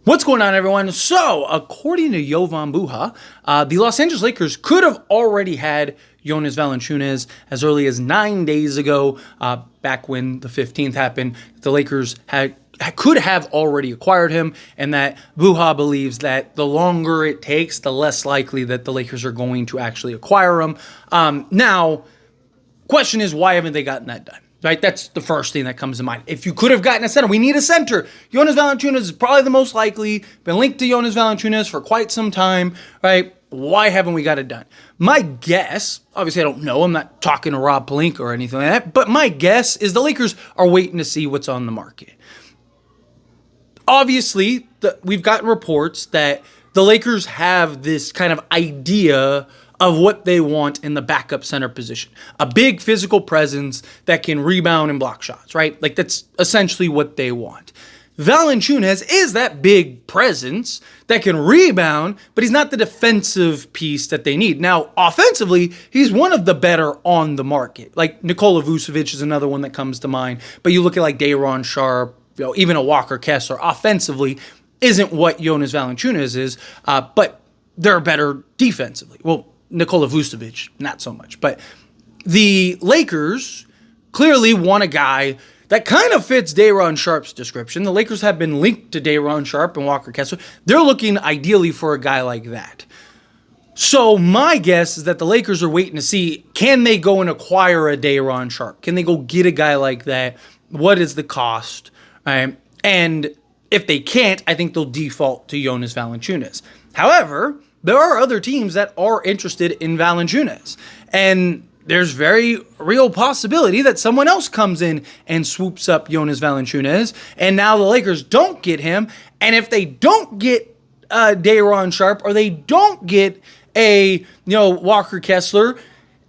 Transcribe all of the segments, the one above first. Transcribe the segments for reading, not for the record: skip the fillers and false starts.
What's going on, everyone? So, according to Jovan Buha, the Los Angeles Lakers could have already had Jonas Valanciunas as early as 9 days ago, back when the 15th happened. The Lakers could have already acquired him, and that Buha believes that the longer it takes, the less likely that the Lakers are going to actually acquire him. Now, question is, why haven't they gotten that done? Right, that's the first thing that comes to mind. If you could have gotten a center, we need a center. Jonas Valanciunas is probably the most likely. Been linked to Jonas Valanciunas for quite some time, right? Why haven't we got it done? My guess, obviously I don't know, I'm not talking to Rob Pelinka or anything like that, but my guess is the Lakers are waiting to see what's on the market. Obviously, we've gotten reports that the Lakers have this kind of idea of what they want in the backup center position. A big physical presence that can rebound and block shots, right? Like, that's essentially what they want. Valančiūnas is that big presence that can rebound, but he's not the defensive piece that they need. Now, offensively, he's one of the better on the market. Like, Nikola Vucevic is another one that comes to mind. But you look at like Day'Ron Sharpe, even a Walker Kessler, offensively isn't what Jonas Valanciunas is, but they're better defensively. Well, Nikola Vucevic, not so much. But the Lakers clearly want a guy that kind of fits Day'Ron Sharpe's description. The Lakers have been linked to Day'Ron Sharpe and Walker Kessler. They're looking ideally for a guy like that. So my guess is that the Lakers are waiting to see, can they go and acquire a Day'Ron Sharpe? Can they go get a guy like that? What is the cost? And if they can't, I think they'll default to Jonas Valanciunas. However, there are other teams that are interested in Valančiūnas, and there's very real possibility that someone else comes in and swoops up Jonas Valanciunas, and now the Lakers don't get him. And if they don't get Day'Ron Sharpe, or they don't get a Walker Kessler,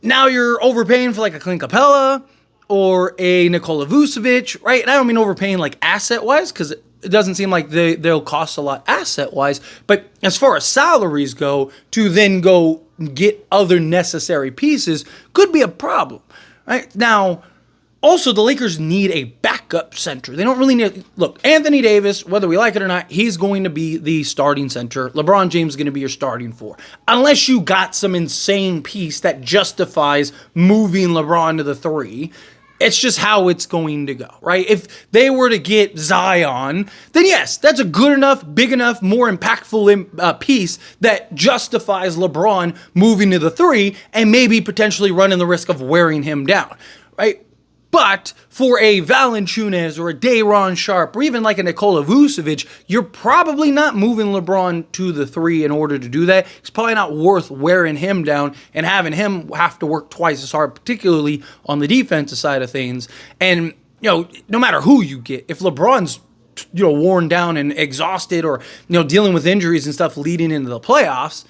now you're overpaying for like a Clint Capella or a Nikola Vucevic, right? And I don't mean overpaying like asset-wise, because it doesn't seem like they'll cost a lot asset-wise. But as far as salaries go, to then go get other necessary pieces could be a problem, right? Now, also, the Lakers need a backup center. They don't really need... Look, Anthony Davis, whether we like it or not, he's going to be the starting center. LeBron James is going to be your starting four. Unless you got some insane piece that justifies moving LeBron to the three, it's just how it's going to go, right? If they were to get Zion, then yes, that's a good enough, big enough, more impactful piece that justifies LeBron moving to the three and maybe potentially running the risk of wearing him down, right? But for a Valančiūnas or a Day'Ron Sharpe or even like a Nikola Vucevic, you're probably not moving LeBron to the three in order to do that. It's probably not worth wearing him down and having him have to work twice as hard, particularly on the defensive side of things. And, no matter who you get, if LeBron's, worn down and exhausted or, dealing with injuries and stuff leading into the playoffs,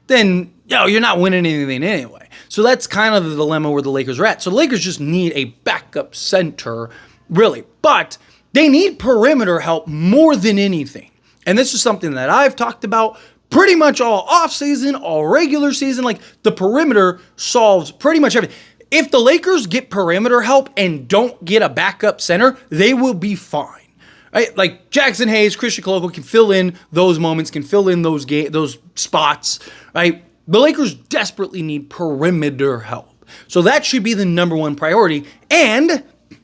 then, you're not winning anything anyway. So that's kind of the dilemma where the Lakers are at. So the Lakers just need a backup center, really. But they need perimeter help more than anything. And this is something that I've talked about pretty much all offseason, all regular season. Like, the perimeter solves pretty much everything. If the Lakers get perimeter help and don't get a backup center, they will be fine. Right? Like, Jackson Hayes, Christian Koloko can fill in those moments, can fill in those spots, right? The Lakers desperately need perimeter help. So that should be the number one priority. And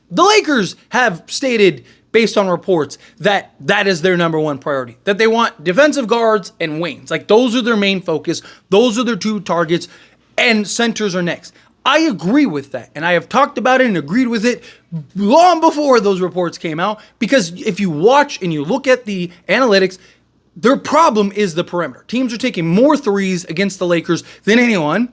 the Lakers have stated, based on reports, that is their number one priority. That they want defensive guards and wings. Like, those are their main focus. Those are their two targets. And centers are next. I agree with that, and I have talked about it and agreed with it long before those reports came out, because if you watch and you look at the analytics, their problem is the perimeter. Teams are taking more threes against the Lakers than anyone.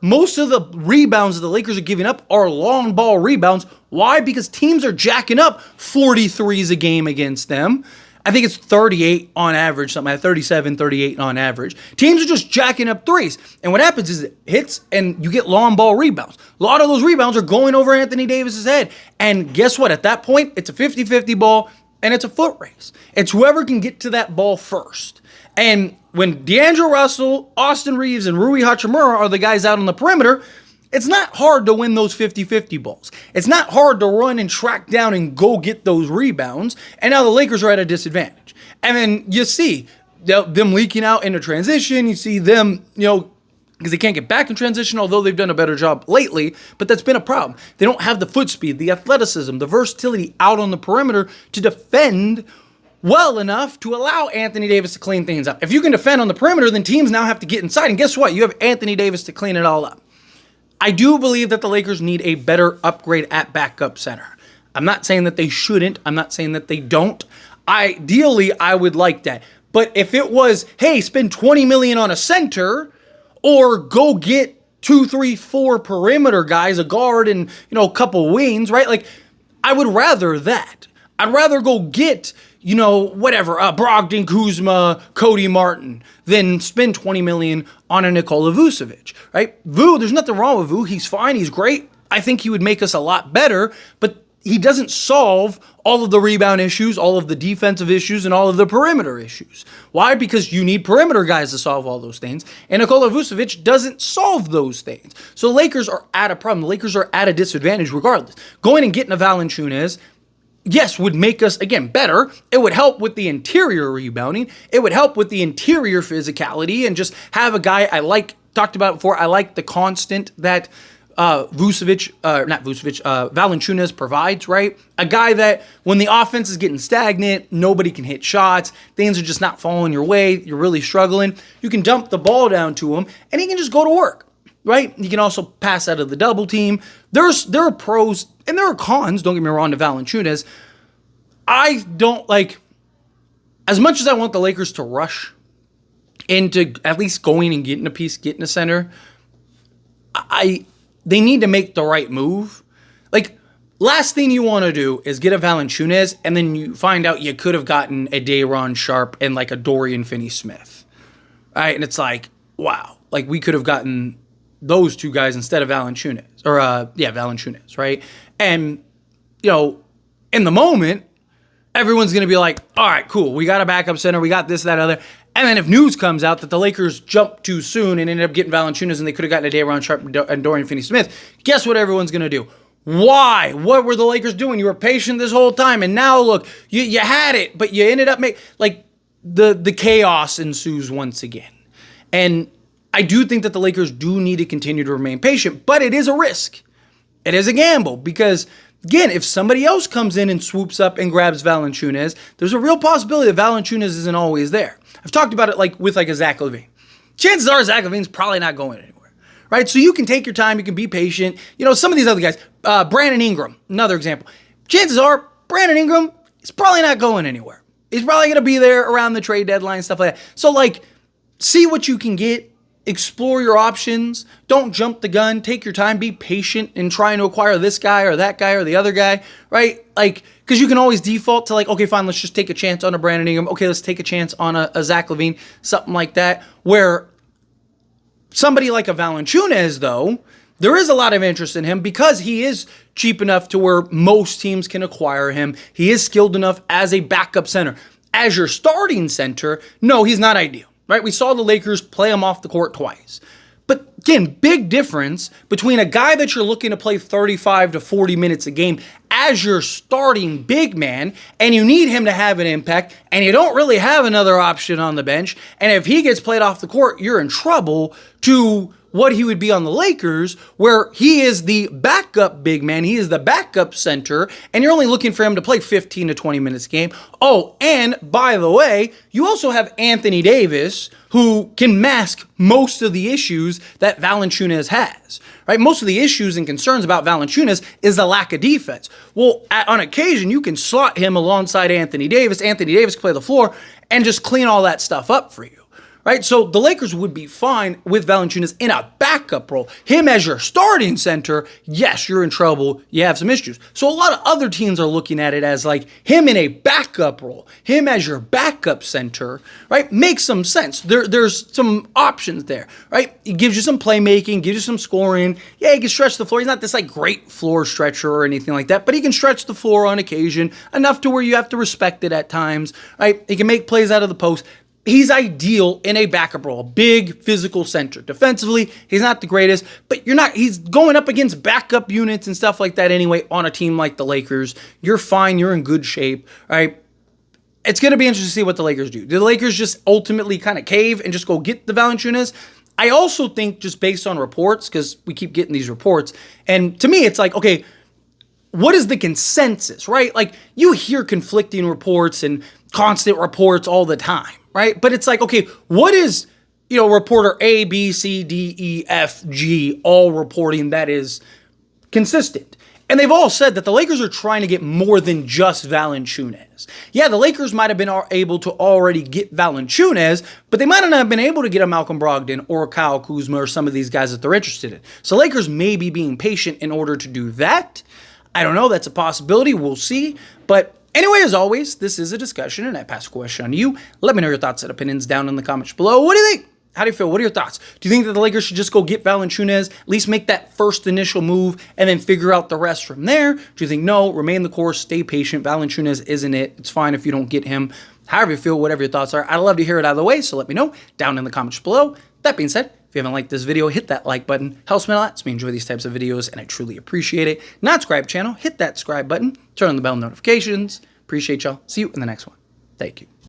Most of the rebounds that the Lakers are giving up are long ball rebounds. Why? Because teams are jacking up 43s a game against them. I think it's 38 on average, something like 37, 38 on average. Teams are just jacking up threes. And what happens is it hits and you get long ball rebounds. A lot of those rebounds are going over Anthony Davis's head. And guess what? At that point, it's a 50-50 ball and it's a foot race. It's whoever can get to that ball first. And when D'Angelo Russell, Austin Reeves, and Rui Hachimura are the guys out on the perimeter, it's not hard to win those 50-50 balls. It's not hard to run and track down and go get those rebounds. And now the Lakers are at a disadvantage. And then you see them leaking out into transition. You see them, because they can't get back in transition, although they've done a better job lately, but that's been a problem. They don't have the foot speed, the athleticism, the versatility out on the perimeter to defend well enough to allow Anthony Davis to clean things up. If you can defend on the perimeter, then teams now have to get inside, and guess what? You have Anthony Davis to clean it all up. I do believe that the Lakers need a better upgrade at backup center. I'm not saying that they shouldn't. I'm not saying that they don't. Ideally, I would like that. But if it was, hey, spend $20 million on a center, or go get 2, 3, 4 perimeter guys, a guard and, a couple wings, right? Like, I would rather that. I'd rather go get, Brogdon, Kuzma, Cody Martin than spend $20 million on a Nikola Vucevic, right? There's nothing wrong with Vu. He's fine. He's great. I think he would make us a lot better, but he doesn't solve all of the rebound issues, all of the defensive issues, and all of the perimeter issues. Why? Because you need perimeter guys to solve all those things, and Nikola Vucevic doesn't solve those things. So the Lakers are at a problem. The Lakers are at a disadvantage regardless. Going and getting a Valanciunas, yes, would make us, again, better. It would help with the interior rebounding. It would help with the interior physicality, and just have a guy talked about before, I like the constant that Valanciunas provides, right? A guy that when the offense is getting stagnant, nobody can hit shots, things are just not falling your way, you're really struggling, you can dump the ball down to him and he can just go to work, right? You can also pass out of the double team. There are pros and there are cons, don't get me wrong, to Valanciunas. I don't as much as I want the Lakers to rush into at least going and getting a piece, getting a center, they need to make the right move. Last thing you want to do is get a Valanciunas, and then you find out you could have gotten a Day'Ron Sharpe and a Dorian Finney-Smith. Right? And it's wow. We could have gotten those two guys instead of Valanciunas. Valanciunas, right? And, in the moment, everyone's going to be all right, cool. We got a backup center. We got this, that, other. And then if news comes out that the Lakers jumped too soon and ended up getting Valanciunas and they could have gotten a Day'Ron Sharpe and Dorian Finney-Smith, guess what everyone's going to do? Why? What were the Lakers doing? You were patient this whole time, and now look, you had it, but you ended up the chaos ensues once again. And I do think that the Lakers do need to continue to remain patient, but it is a risk. It is a gamble because, again, if somebody else comes in and swoops up and grabs Valanciunas, there's a real possibility that Valanciunas isn't always there. I've talked about it with a Zach LaVine. Chances are Zach LaVine's probably not going anywhere, right? So you can take your time, you can be patient. Some of these other guys, Brandon Ingram, another example. Chances are Brandon Ingram is probably not going anywhere. He's probably going to be there around the trade deadline, stuff like that. So see what you can get. Explore your options. Don't jump the gun. Take your time. Be patient in trying to acquire this guy or that guy or the other guy, right? Because you can always default to okay, fine, let's just take a chance on a Brandon Ingram. Okay, let's take a chance on a Zach LaVine, something like that. Where somebody like a Valanciunas, though, there is a lot of interest in him because he is cheap enough to where most teams can acquire him. He is skilled enough as a backup center. As your starting center, no, he's not ideal. Right? We saw the Lakers play him off the court twice. But again, big difference between a guy that you're looking to play 35 to 40 minutes a game as your starting big man, and you need him to have an impact, and you don't really have another option on the bench, and if he gets played off the court, you're in trouble, to what he would be on the Lakers, where he is the backup big man, he is the backup center, and you're only looking for him to play 15 to 20 minutes a game. Oh, and by the way, you also have Anthony Davis, who can mask most of the issues that Valanciunas has, right? Most of the issues and concerns about Valanciunas is the lack of defense. Well, on occasion, you can slot him alongside Anthony Davis. Anthony Davis can play the floor and just clean all that stuff up for you. Right, so the Lakers would be fine with Valanciunas in a backup role. Him as your starting center, yes, you're in trouble. You have some issues. So a lot of other teams are looking at it as him in a backup role, him as your backup center, right? Makes some sense. There's some options there, right? It gives you some playmaking, gives you some scoring. Yeah, he can stretch the floor. He's not this great floor stretcher or anything like that, but he can stretch the floor on occasion enough to where you have to respect it at times, right? He can make plays out of the post. He's ideal in a backup role, a big physical center. Defensively, he's not the greatest, but he's going up against backup units and stuff like that anyway on a team like the Lakers. You're fine. You're in good shape, right? it's going to be interesting to see what the Lakers do. Do the Lakers just ultimately kind of cave and just go get the Valanciunas? I also think just based on reports, because we keep getting these reports, and to me it's like, okay, what is the consensus, right? Like, you hear conflicting reports and constant reports all the time, right? But it's like, okay, what is, reporter A, B, C, D, E, F, G all reporting that is consistent? And they've all said that the Lakers are trying to get more than just Valanciunas. Yeah, the Lakers might have been able to already get Valanciunas, but they might not have been able to get a Malcolm Brogdon or Kyle Kuzma or some of these guys that they're interested in. So Lakers may be being patient in order to do that. I don't know. That's a possibility. We'll see. But anyway, as always, this is a discussion, and I pass a question on to you. Let me know your thoughts and opinions down in the comments below. What do you think? How do you feel? What are your thoughts? Do you think that the Lakers should just go get Valanciunas, at least make that first initial move, and then figure out the rest from there? Do you think, no, remain the course, stay patient, Valanciunas isn't it, it's fine if you don't get him? However you feel, whatever your thoughts are, I'd love to hear it either way, so let me know down in the comments below. That being said, if you haven't liked this video, hit that like button. Helps me a lot. It's me enjoy these types of videos, and I truly appreciate it. Not subscribe channel, hit that subscribe button, turn on the bell notifications. Appreciate y'all. See you in the next one. Thank you.